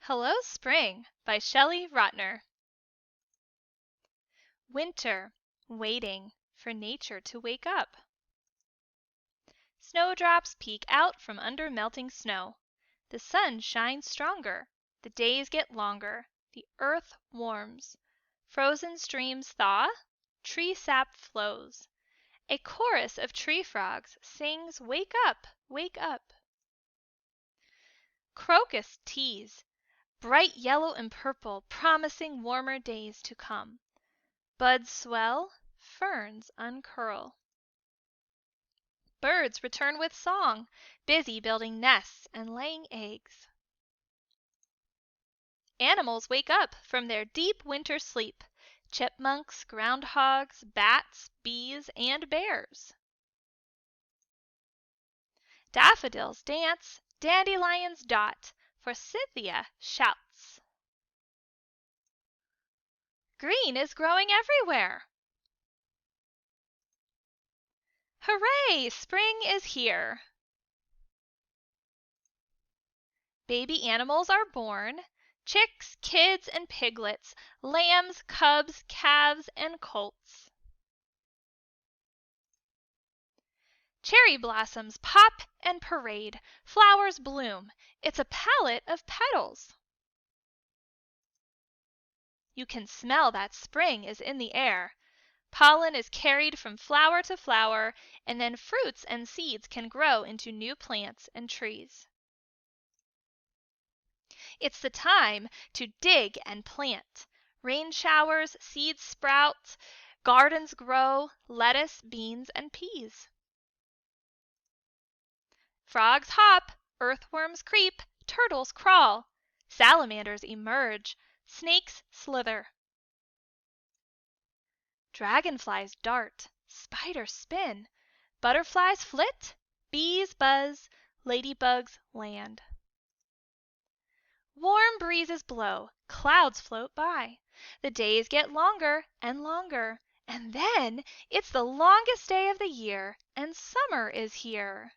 Hello, Spring by Shelley, Rotner. Winter, waiting for nature to wake up. Snowdrops peek out from under melting snow. The sun shines stronger, the days get longer, the earth warms. Frozen streams thaw, tree sap flows. A chorus of tree frogs sings, "Wake up, wake up." Crocus tease, bright yellow and purple, promising warmer days to come. Buds swell, ferns uncurl. Birds return with song, busy building nests and laying eggs. Animals wake up from their deep winter sleep. Chipmunks, groundhogs, bats, bees, and bears. Daffodils dance, dandelions dot, forsythia shouts. Green is growing everywhere. Hooray! Spring is here. Baby animals are born, chicks, kids, and piglets, lambs, cubs, calves, and colts. Cherry blossoms pop and parade, flowers bloom. It's a palette of petals. You can smell that spring is in the air. Pollen is carried from flower to flower, and then fruits and seeds can grow into new plants and trees. It's the time to dig and plant. Rain showers, seeds sprout, gardens grow, lettuce, beans, and peas. Frogs hop, earthworms creep, turtles crawl, salamanders emerge, snakes slither. Dragonflies dart, spiders spin, butterflies flit, bees buzz, ladybugs land. Warm breezes blow, clouds float by. The days get longer and longer, and then it's the longest day of the year, and summer is here.